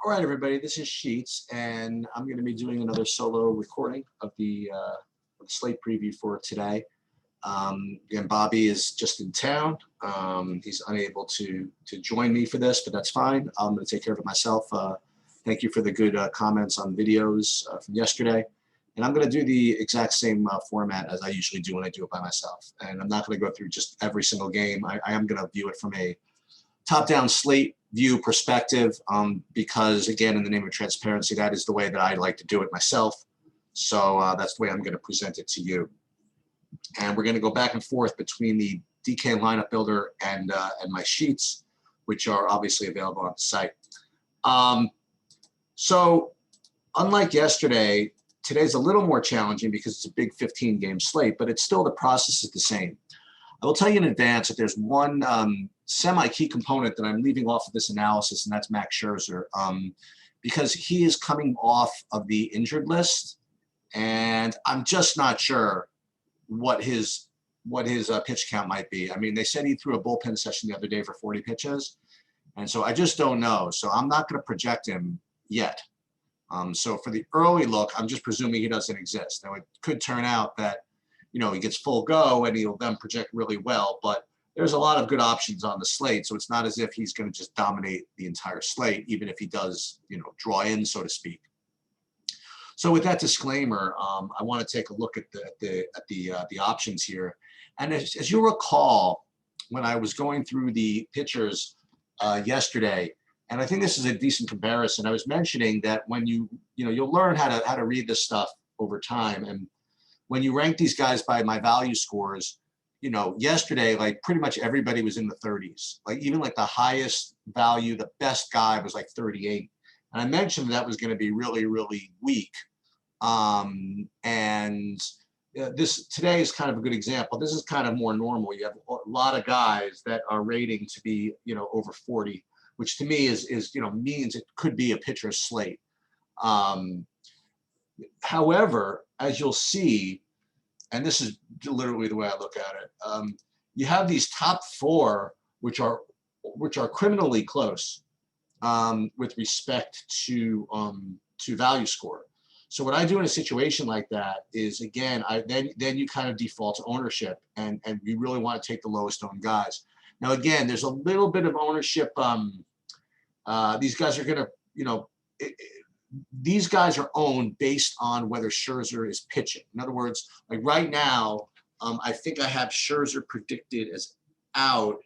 All right, everybody, this is Sheets, and I'm going to be doing another solo recording of the Slate preview for today. Again, Bobby is just in town. He's unable to join me for this, but that's fine. I'm going to take care of it myself. Thank you for the good comments on videos from yesterday. And I'm going to do the exact same format as I usually do when I do it by myself. And I'm not going to go through just every single game. I am going to view it from a top-down Slate view perspective, because again, in the name of transparency, that is the way that I like to do it myself. So that's the way I'm going to present it to you. And we're going to go back and forth between the DK lineup builder and my sheets, which are obviously available on the site. So unlike yesterday, today's a little more challenging because it's a big 15-game slate, but it's still, the process is the same. I will tell you in advance that there's one semi-key component that I'm leaving off of this analysis, and that's Max Scherzer, because he is coming off of the injured list, and I'm just not sure what his pitch count might be. I mean, they said he threw a bullpen session the other day for 40 pitches, and so I just don't know. So I'm not going to project him yet. So for the early look, I'm just presuming he doesn't exist. Now, it could turn out that, you know, he gets full go and he'll then project really well, but there's a lot of good options on the slate. So it's not as if he's going to just dominate the entire slate, even if he does, you know, draw in, so to speak. So with that disclaimer, I want to take a look at the options here. And as you recall, when I was going through the pitchers yesterday, and I think this is a decent comparison, I was mentioning that when you'll learn how to read this stuff over time. And when you rank these guys by my value scores, you know, yesterday, like pretty much everybody was in the 30s. Like even like the highest value, the best guy was like 38. And I mentioned that was going to be really, really weak. This today is kind of a good example. This is kind of more normal. You have a lot of guys that are rating to be, you know, over 40, which to me is you know, means it could be a pitcher's slate. However, as you'll see, and this is literally the way I look at it, you have these top four, which are criminally close with respect to value score. So what I do in a situation like that is, again, then you kind of default to ownership, and you really want to take the lowest owned guys. Now, again, there's a little bit of ownership. These guys are going to, you know, these guys are owned based on whether Scherzer is pitching. In other words, like right now, I think I have Scherzer predicted as out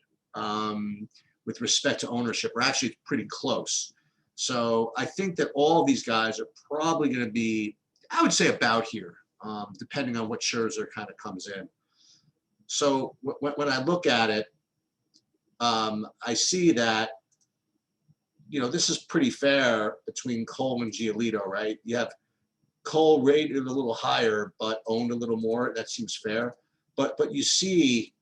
with respect to ownership. We're actually pretty close. So I think that all of these guys are probably going to be, I would say, about here, depending on what Scherzer kind of comes in. So when I look at it, I see that, you know, this is pretty fair between Cole and Giolito, right? You have Cole rated a little higher, but owned a little more. That seems fair. But you see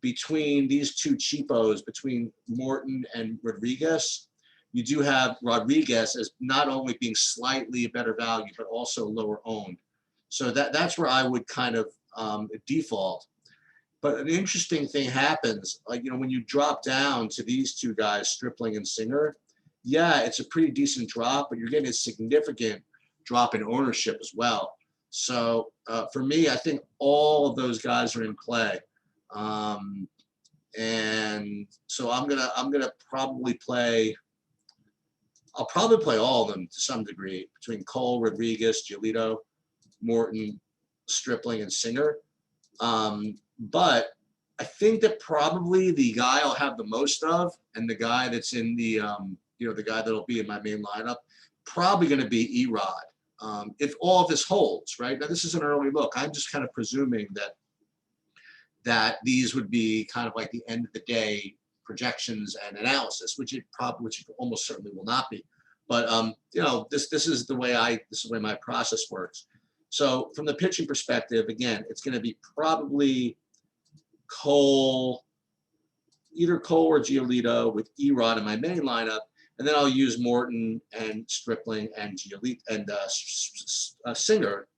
between these two cheapos, between Morton and Rodriguez, you do have Rodriguez as not only being slightly a better value, but also lower owned. So that's where I would kind of default. But an interesting thing happens, like, you know, when you drop down to these two guys, Stripling and Singer, yeah, it's a pretty decent drop, but you're getting a significant drop in ownership as well. So for me, I think all of those guys are in play, and so I'm gonna probably play. I'll probably play all of them to some degree between Cole, Rodriguez, Giolito, Morton, Stripling, and Singer. But I think that probably the guy I'll have the most of, and the guy that's in the you know, the guy that'll be in my main lineup, probably going to be Erod. If all of this holds, right? Now, this is an early look. I'm just kind of presuming that these would be kind of like the end of the day projections and analysis, which it almost certainly will not be. But you know, this is the way my process works. So from the pitching perspective, again, it's going to be probably Cole, either Cole or Giolito with Erod in my main lineup. And then I'll use Morton and Stripling and Giolito and Singer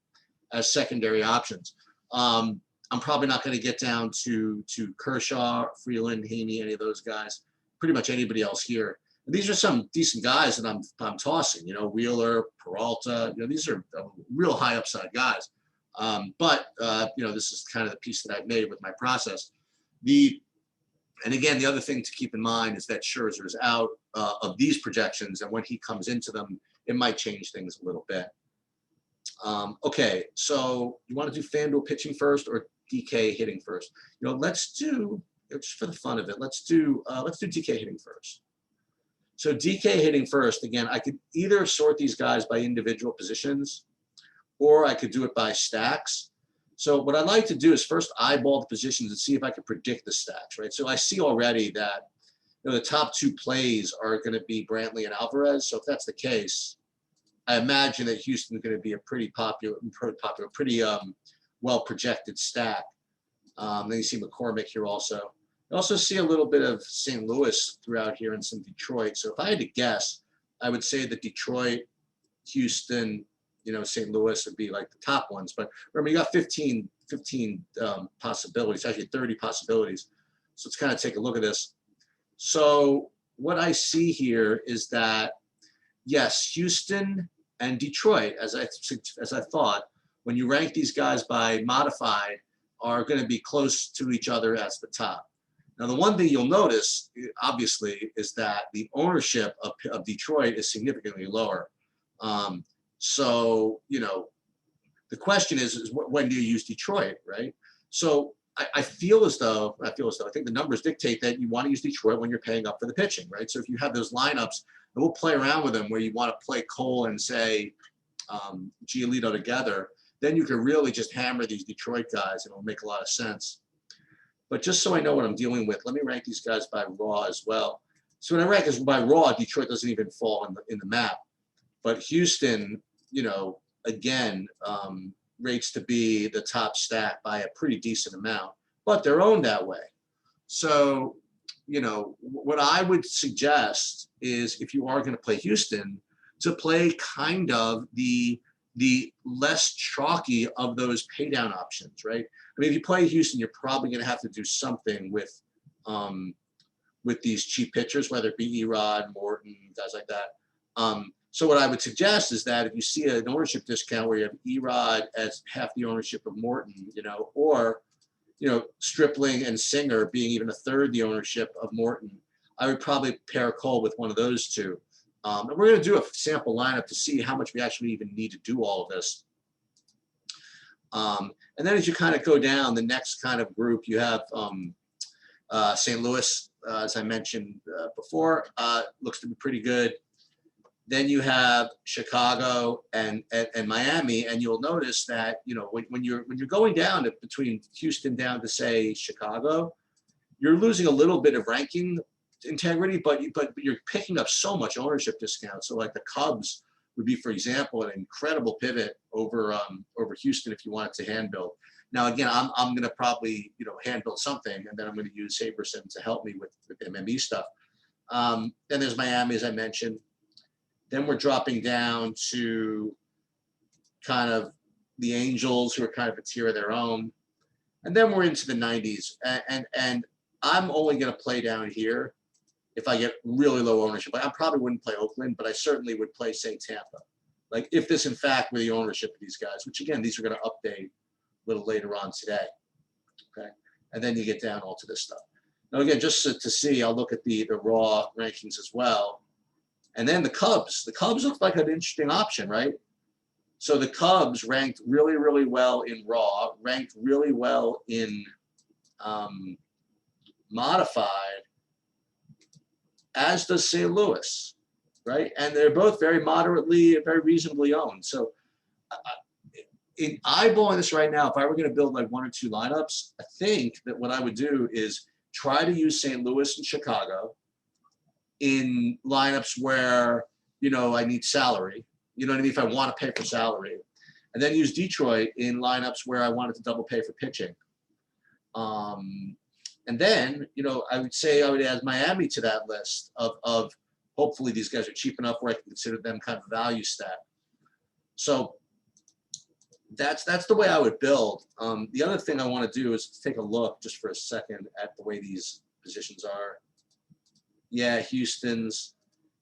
as secondary options. I'm probably not going to get down to Kershaw, Freeland, Heaney, any of those guys. Pretty much anybody else here. These are some decent guys that I'm tossing. You know, Wheeler, Peralta. You know, these are real high upside guys. But you know, this is kind of the piece that I've made with my process. And again, the other thing to keep in mind is that Scherzer is out of these projections, and when he comes into them, it might change things a little bit. Okay, so you want to do FanDuel pitching first or DK hitting first? You know, let's do, just for the fun of it, let's do DK hitting first. So DK hitting first, again, I could either sort these guys by individual positions, or I could do it by stacks. So what I'd like to do is first eyeball the positions and see if I can predict the stacks, right? So I see already that, you know, the top two plays are going to be Brantley and Alvarez. So if that's the case, I imagine that Houston is going to be a pretty well projected stack. Then you see McCormick here also. I also see a little bit of St. Louis throughout here and some Detroit. So if I had to guess, I would say that Detroit, Houston, you know, St. Louis would be like the top ones. But remember, you got 15 possibilities, actually 30 possibilities. So let's kind of take a look at this. So what I see here is that, yes, Houston and Detroit, as I thought, when you rank these guys by modified, are going to be close to each other as the top. Now, the one thing you'll notice, obviously, is that the ownership of Detroit is significantly lower. So, you know, the question is when do you use Detroit, right? So I feel as though, I think the numbers dictate that you want to use Detroit when you're paying up for the pitching, right? So if you have those lineups, and we'll play around with them where you want to play Cole and say Giolito together, then you can really just hammer these Detroit guys and it'll make a lot of sense. But just so I know what I'm dealing with, let me rank these guys by raw as well. So when I rank this by raw, Detroit doesn't even fall in the map. But Houston, you know, again, rates to be the top stack by a pretty decent amount, but they're owned that way. So, you know, what I would suggest is if you are going to play Houston, to play kind of the less chalky of those pay down options, right? I mean, if you play Houston, you're probably going to have to do something with these cheap pitchers, whether it be Erod, Morton, guys like that. So what I would suggest is that if you see an ownership discount where you have Erod as half the ownership of Morton, you know, or, you know, Stripling and Singer being even a third the ownership of Morton, I would probably pair Cole with one of those two. And we're going to do a sample lineup to see how much we actually even need to do all of this. And then as you kind of go down the next kind of group, you have St. Louis, as I mentioned before, looks to be pretty good. Then you have Chicago and Miami, and you'll notice that, you know, when you're going down between Houston down to say Chicago, you're losing a little bit of ranking integrity, but you're picking up so much ownership discount. So like the Cubs would be, for example, an incredible pivot over Houston if you wanted to hand build. Now again, I'm going to probably, you know, hand build something, and then I'm going to use Saberson to help me with MME stuff. Then there's Miami, as I mentioned. Then we're dropping down to kind of the Angels, who are kind of a tier of their own. And then we're into the 90s. And I'm only going to play down here if I get really low ownership. I probably wouldn't play Oakland, but I certainly would play, say, Tampa. Like if this, in fact, were the ownership of these guys, which, again, these are going to update a little later on today. Okay. And then you get down all to this stuff. Now, again, just to see, I'll look at the raw rankings as well. And then the Cubs. The Cubs look like an interesting option, right? So the Cubs ranked really, really well in raw, ranked really well in modified, as does St. Louis, right? And they're both very reasonably owned. So in eyeballing this right now, if I were going to build like one or two lineups, I think that what I would do is try to use St. Louis and Chicago in lineups where, you know, I need salary, you know what I mean, if I want to pay for salary, and then use Detroit in lineups where I wanted to double pay for pitching. And then, you know, I would say I would add Miami to that list of hopefully these guys are cheap enough where I can consider them kind of a value stat. So that's the way I would build. The other thing I want to do is take a look just for a second at the way these positions are. Yeah, Houston's.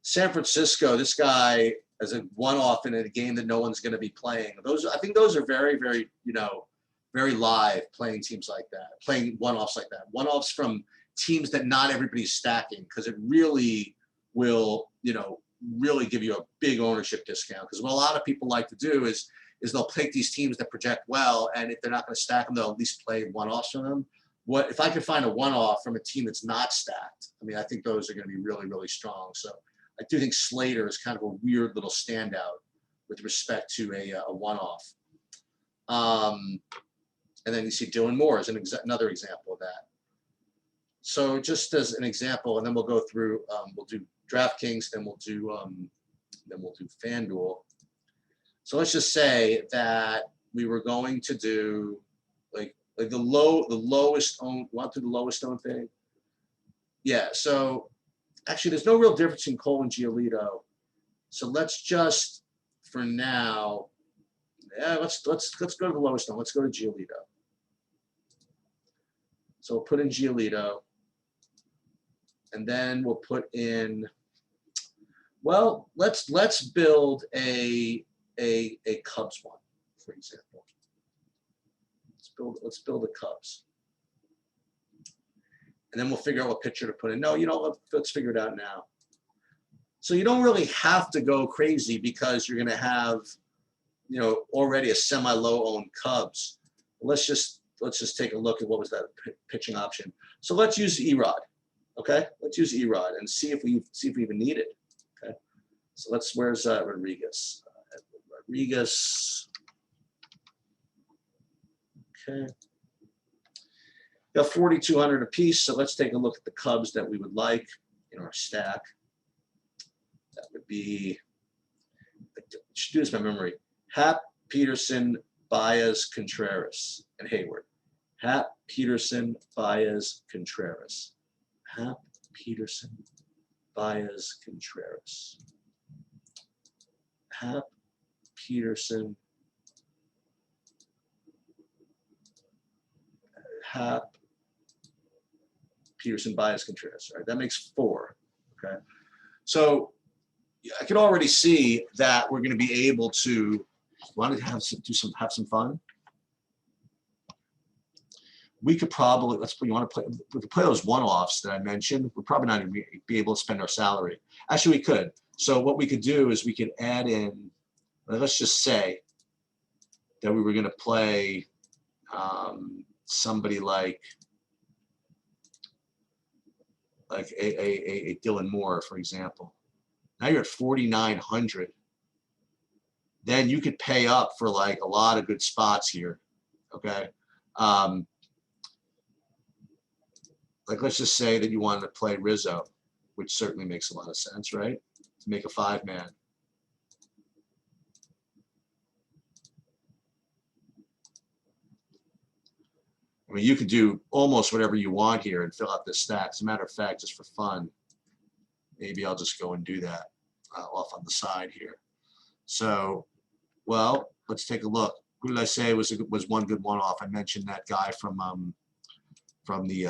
San Francisco, this guy as a one-off in a game that no one's going to be playing. I think those are very, very, very live playing teams like that, playing one-offs like that. One-offs from teams that not everybody's stacking, because it really will, really give you a big ownership discount. Because what a lot of people like to do is they'll take these teams that project well, and if they're not going to stack them, they'll at least play one-offs from them. What if I can find a one-off from a team that's not stacked? I mean, I think those are going to be really, really strong. So I do think Slater is kind of a weird little standout with respect to a one-off. And then you see Dylan Moore as another example of that. So just as an example, and then we'll go through, we'll do DraftKings, then we'll do FanDuel. So let's just say that we were going to do like the lowest owned. Want to do the lowest owned thing? Yeah. So actually, there's no real difference in Cole and Giolito. So let's just, for now, let's go to the lowest owned. Let's go to Giolito. So we'll put in Giolito, and then we'll put in. Well, let's build a Cubs one, for example. Let's build a Cubs, and then we'll figure out what pitcher to put in. No, let's figure it out now. So you don't really have to go crazy because you're going to have, already a semi-low owned Cubs. Let's just take a look at what was that pitching option. So let's use Erod. Okay, let's use Erod and see if we even need it. Okay, so where's Rodriguez? Rodriguez. Okay, got 4,200 apiece. So let's take a look at the Cubs that we would like in our stack. That would be, just do this by memory: Happ, Peterson, Baez, Contreras, and Hayward. Happ, Peterson, Baez, Contreras. Happ, Peterson, Baez, Contreras. Happ, Peterson, Happ, Peterson, Baez, Contreras. All right, that makes 4. Okay, so I can already see that we're going to be able to want to have some fun. We could probably we could play those one-offs that I mentioned. We're probably not going to be able to spend our salary. Actually, we could. So what we could do is we could add in. Let's just say that we were going to play somebody like a Dylan Moore, for example. Now you're at 4,900. Then you could pay up for like a lot of good spots here. Okay. Like let's just say that you wanted to play Rizzo, which certainly makes a lot of sense, right? To make a 5-man. I mean, you could do almost whatever you want here and fill out this stack. As a matter of fact, just for fun, maybe I'll just go and do that off on the side here. So, well, let's take a look. Who did I say was one good one-off? I mentioned that guy from the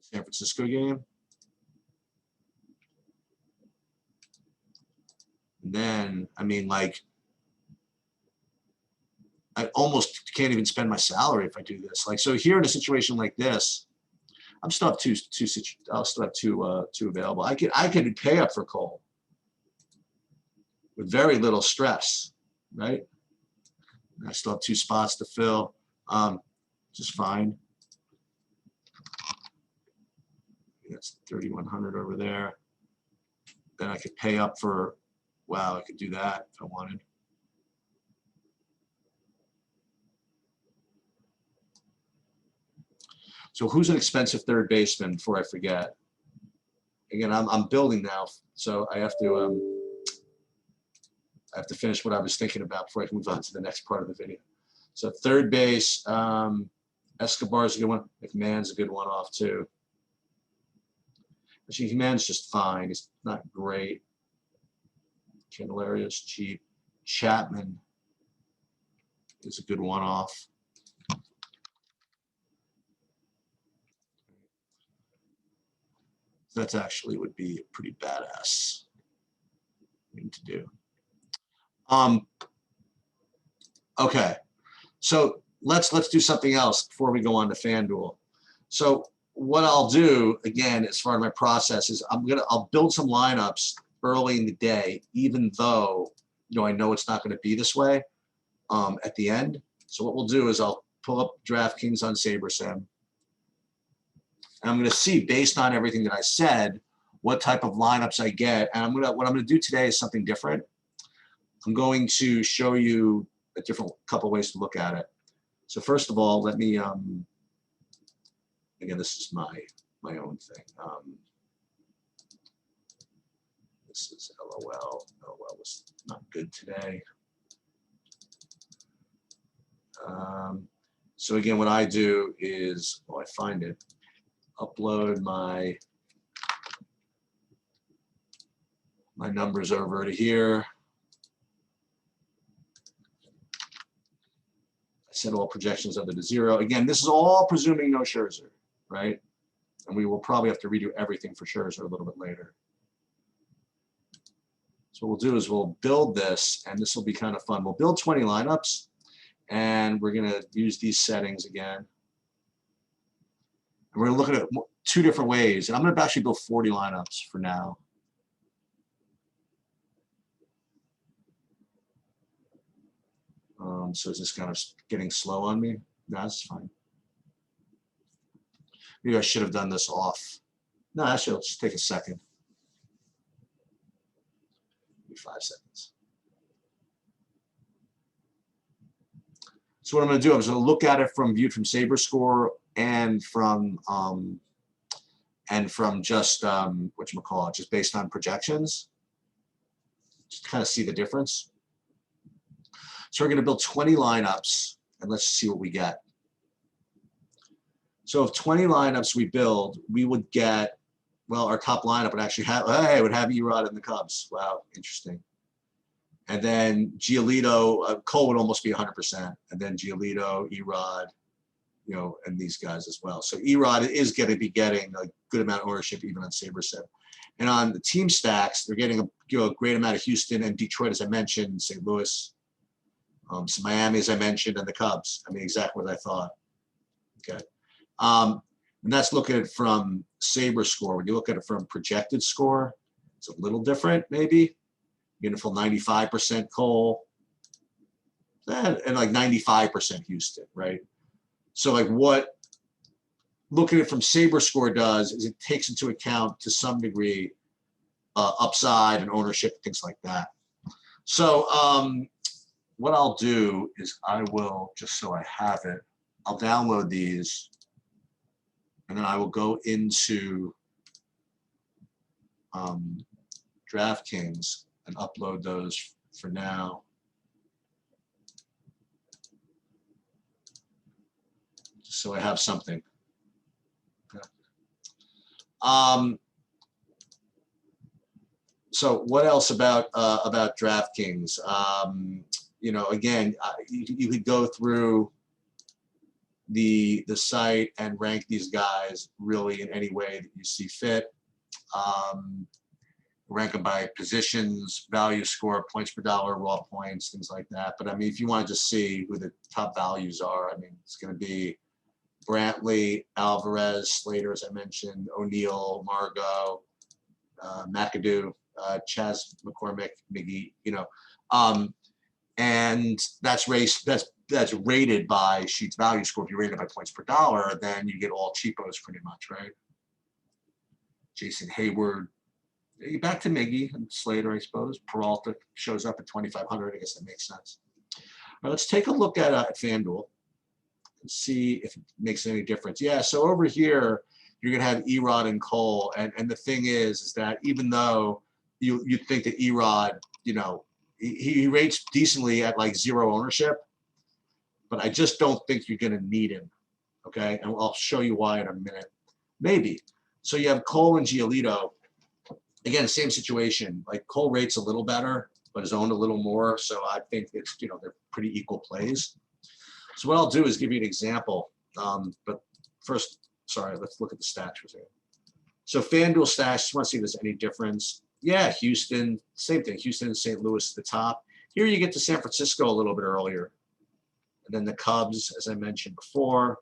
San Francisco game. And then, I mean, like, I almost can't even spend my salary if I do this. Like, so here in a situation like this, I'm still have I'll still have two available. I could pay up for Cole with very little stress, right? I still have 2 spots to fill, just fine. That's 3,100 over there. Then I could pay up for, wow, I could do that if I wanted. So who's an expensive third baseman before I forget? Again, I'm building now, so I have to finish what I was thinking about before I can move on to the next part of the video. So third base, Escobar's a good one. McMahon's a good one-off too. Actually, McMahon's just fine. He's not great. Candelaria's cheap. Chapman is a good one-off. That's actually would be a pretty badass thing to do. Okay, so let's do something else before we go on to FanDuel. So what I'll do again, as far as my process is, I'll build some lineups early in the day, even though I know it's not going to be this way at the end. So what we'll do is I'll pull up DraftKings on SaberSim, and I'm going to see, based on everything that I said, what type of lineups I get. And what I'm going to do today is something different. I'm going to show you a different couple ways to look at it. So first of all, let me again, this is my own thing. This is LOL. LOL was not good today. So again, what I do is, I find it, upload my numbers over to here. Set all projections other to 0. Again, this is all presuming no Scherzer, right? And we will probably have to redo everything for Scherzer a little bit later. So what we'll do is we'll build this, and this will be kind of fun. We'll build 20 lineups, and we're going to use these settings again. And we're going to look at it 2 different ways. And I'm going to actually build 40 lineups for now. So is this kind of getting slow on me? No, that's fine. Maybe I should have done this off. No, actually, it'll just take a second. Maybe 5 seconds. So what I'm going to do, I'm just going to look at it viewed from SaberScore and from just whatchamacallit, just based on projections. Just kind of see the difference. So we're going to build 20 lineups, and let's see what we get. So if 20 lineups we build, we would get, well, our top lineup would actually have, hey, it would have Erod in the Cubs. Wow, interesting. And then Giolito, Cole would almost be 100%. And then Giolito, Erod, and these guys as well. So Erod is going to be getting a good amount of ownership even on SaberSim. And on the team stacks, they're getting a great amount of Houston and Detroit, as I mentioned, St. Louis. So Miami, as I mentioned, and the Cubs. I mean, exactly what I thought. Okay. And that's looking at it from SaberScore. When you look at it from projected score, it's a little different, maybe. You're getting a full 95% Cole and like 95% Houston, right? So like what looking at it from SaberScore does is it takes into account to some degree upside and ownership, things like that. So what I'll do is I will, just so I have it, I'll download these, and then I will go into DraftKings and upload those for now. Just so I have something. Okay. So what else about DraftKings? Again, you could go through the site and rank these guys really in any way that you see fit. Rank them by positions, value score, points per dollar, raw points, things like that. But I mean, if you want to just see who the top values are, I mean, it's going to be Brantley, Alvarez, Slater, as I mentioned, O'Neill, Margot, McAdoo, Chas McCormick, Miggy, and that's rated by Sheets value score. If you rate it by points per dollar, then you get all cheapos pretty much, right? Jason Hayward, back to Miggy and Slater, I suppose. Peralta shows up at 2,500. I guess that makes sense. All right, let's take a look at FanDuel and see if it makes any difference. Yeah, so over here, you're going to have Erod and Cole. And the thing is that even though you think that Erod, he rates decently at like 0 ownership, but I just don't think you're going to need him. Okay, and I'll show you why in a minute. Maybe. So you have Cole and Giolito. Again, same situation. Like Cole rates a little better, but is owned a little more. So I think it's they're pretty equal plays. So what I'll do is give you an example. But first, sorry, let's look at the stats for a second. So FanDuel stash, just want to see if there's any difference. Yeah, Houston, same thing. Houston and St. Louis at the top. Here you get to San Francisco a little bit earlier. And then the Cubs, as I mentioned before.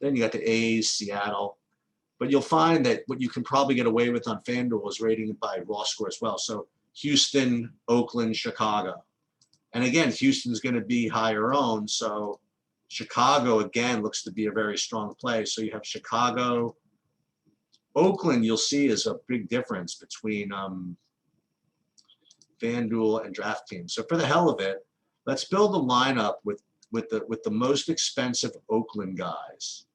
Then you got the A's, Seattle. But you'll find that what you can probably get away with on FanDuel is rating it by raw score as well. So Houston, Oakland, Chicago. And again, Houston's going to be higher owned. So Chicago, again, looks to be a very strong play. So you have Chicago. Oakland, you'll see, is a big difference between FanDuel and DraftKings. So for the hell of it, let's build a lineup with the most expensive Oakland guys,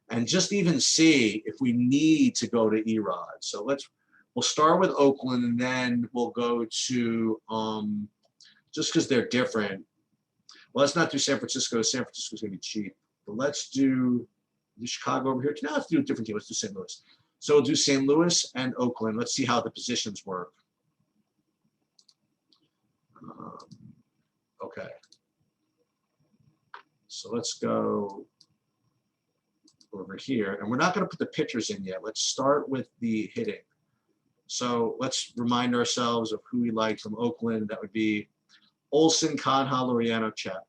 and just even see if we need to go to Erod. So we'll start with Oakland, and then we'll go to just because they're different. Well, let's not do San Francisco. San Francisco's gonna be cheap, but let's do Chicago over here. Now let's do a different team. Let's do St. Louis. So we'll do St. Louis and Oakland. Let's see how the positions work. Okay. So let's go over here. And we're not going to put the pitchers in yet. Let's start with the hitting. So let's remind ourselves of who we like from Oakland. That would be Olson, Canha, Laureano, Chapman.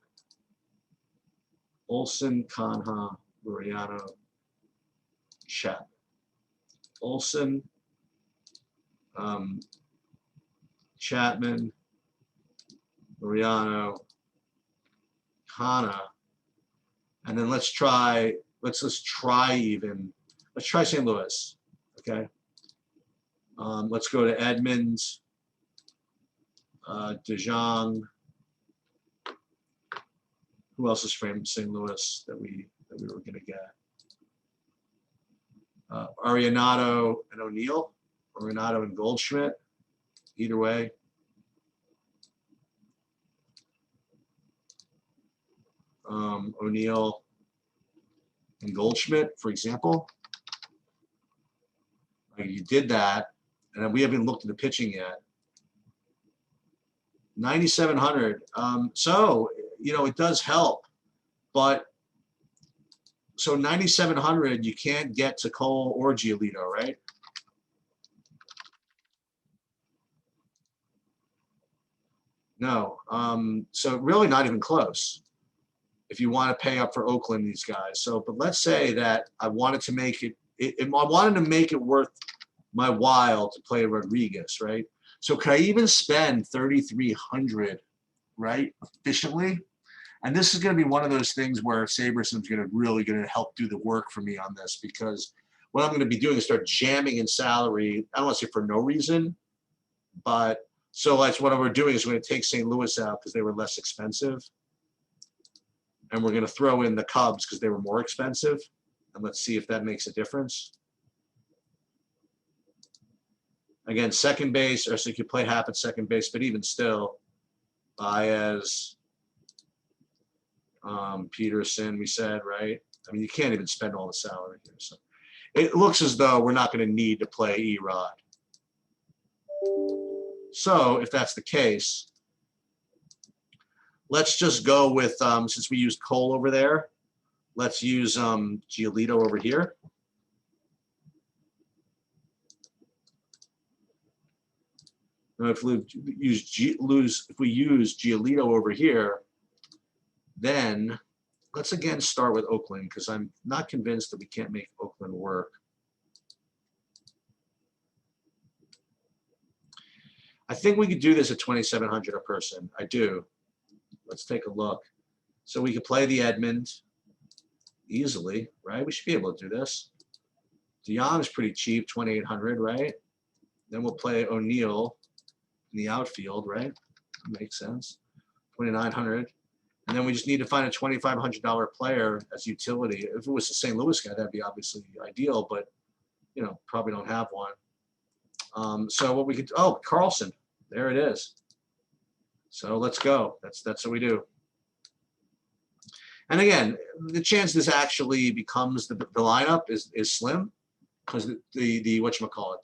Olson, Canha, Laureano, Chapman. Olson, Chapman, Laureano, Canha, and then let's try St. Louis, okay? Let's go to Edmonds, DeJong. Who else is from St. Louis that we were going to get? Arenado and O'Neill, Arenado and Goldschmidt, either way. O'Neill and Goldschmidt, for example. Like you did that, and we haven't looked at the pitching yet. 9,700. So, you know, it does help, but so 9,700, you can't get to Cole or Giolito, right? No. So really not even close if you want to pay up for Oakland, these guys. So, but let's say that I wanted to make I wanted to make it worth my while to play Rodriguez, right? So could I even spend 3,300, right, efficiently? And this is going to be one of those things where Saberson's really going to help do the work for me on this, because what I'm going to be doing is start jamming in salary. I don't want to say for no reason, but so that's what we're doing is we're going to take St. Louis out because they were less expensive, and we're going to throw in the Cubs because they were more expensive, and let's see if that makes a difference. Again, second base, or so you could play half at second base, but even still, Baez. Peterson, we said, right? I mean, you can't even spend all the salary here. So it looks as though we're not going to need to play Erod. So if that's the case, let's just go with, since we used Cole over there, let's use Giolito over here. Now if we use Giolito over here, then let's again start with Oakland, because I'm not convinced that we can't make Oakland work. I think we could do this at 2,700 a person. I do. Let's take a look. So we could play the Edmonds easily, right? We should be able to do this. DeYoung is pretty cheap, 2,800, right? Then we'll play O'Neill in the outfield, right? That makes sense. 2,900. And then we just need to find a $2,500 player as utility. If it was a St. Louis guy, that'd be obviously ideal, but, you know, probably don't have one. So what we could, oh, Carlson, there it is. So let's go. That's what we do. And again, the chance this actually becomes the lineup is slim, because the whatchamacallit,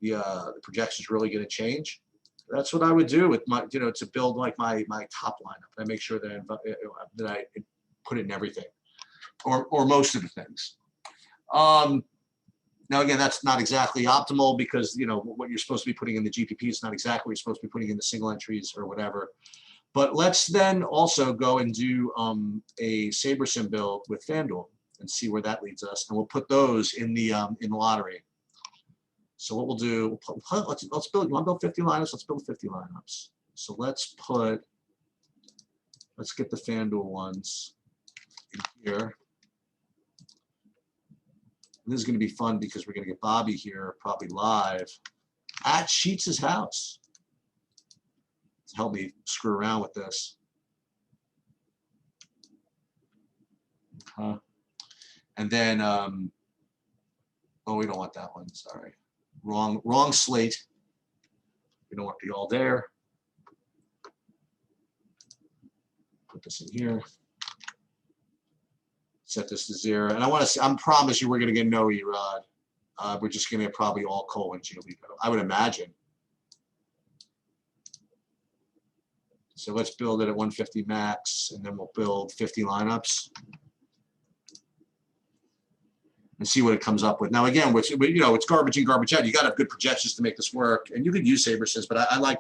the projection's really going to change. That's what I would do with my, to build like my top lineup. I make sure that I put it in everything, or most of the things. Now, again, that's not exactly optimal because, you know, what you're supposed to be putting in the GPP is not exactly what you're supposed to be putting in the single entries or whatever. But let's then also go and do a SaberSim build with FanDuel and see where that leads us. And we'll put those in the lottery. So what we'll do, let's build, you want to build 50 lineups? Let's build 50 lineups. So let's get the FanDuel ones in here. And this is going to be fun because we're going to get Bobby here probably live at Sheets' house to help me screw around with this. And then, oh, we don't want that one. Sorry, wrong slate. We don't want to be all there. Put this in here. Set this to 0. And I want to, I promise you we're going to get no Erod. We're just going to get probably all Cole and Giolito, I would imagine. So let's build it at 150 max, and then we'll build 50 lineups and see what it comes up with. Now, again, which, you know, it's garbage in, garbage out. You got to have good projections to make this work, and you could use SaberSims, but I like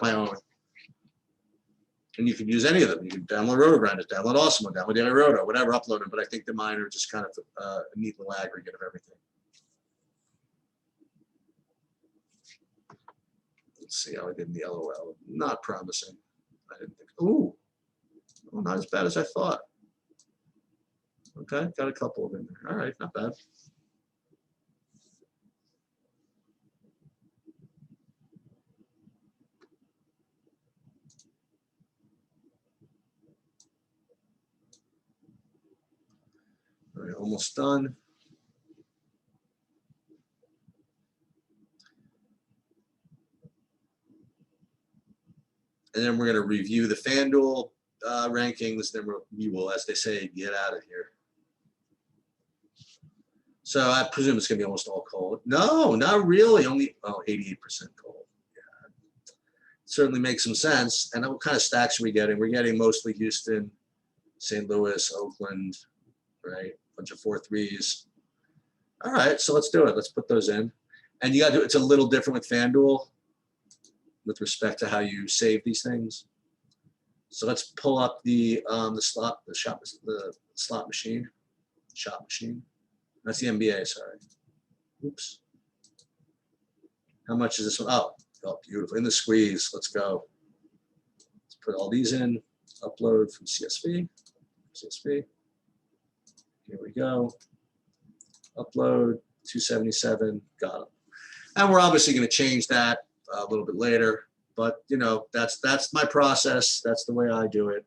my own. And you can use any of them. You can download RotoGrinders, download Awesome, download Daily Roto, whatever, upload them. But I think the mine are just kind of a neat little aggregate of everything. Let's see how I did in the LOL. Not promising. I didn't think. Ooh, oh, not as bad as I thought. Okay, got a couple of in there. All right, not bad. All right, almost done. And then we're going to review the FanDuel rankings. Then we will, as they say, get out of here. So I presume it's going to be almost all cold. No, not really. Only 88% cold. Yeah, certainly makes some sense. And what kind of stacks are we getting? We're getting mostly Houston, St. Louis, Oakland, right? Bunch of 4-3s. All right, so let's do it. Let's put those in. And you got to. It's a little different with FanDuel with respect to how you save these things. So let's pull up the slot machine. That's the NBA, sorry. Oops. How much is this one? Oh, beautiful. In the squeeze. Let's go. Let's put all these in. Upload from CSV. Here we go. Upload 277. Got them. And we're obviously going to change that a little bit later, but you know that's my process. That's the way I do it.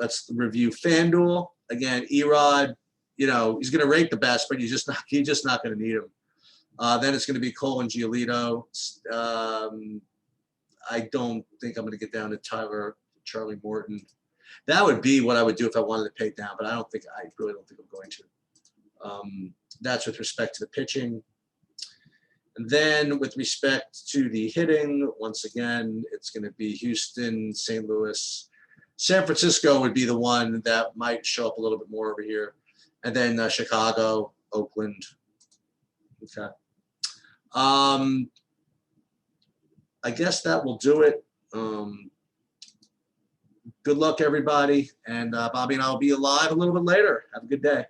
Let's review FanDuel again. Erod, you know, he's going to rate the best, but he's just not going to need him. Then it's going to be Cole and Giolito. I don't think I'm going to get down to Charlie Morton. That would be what I would do if I wanted to pay down, but I really don't think I'm going to. That's with respect to the pitching. And then with respect to the hitting, once again, it's going to be Houston, St. Louis. San Francisco would be the one that might show up a little bit more over here. And then Chicago, Oakland. Okay. I guess that will do it. Good luck, everybody. And Bobby and I will be alive a little bit later. Have a good day.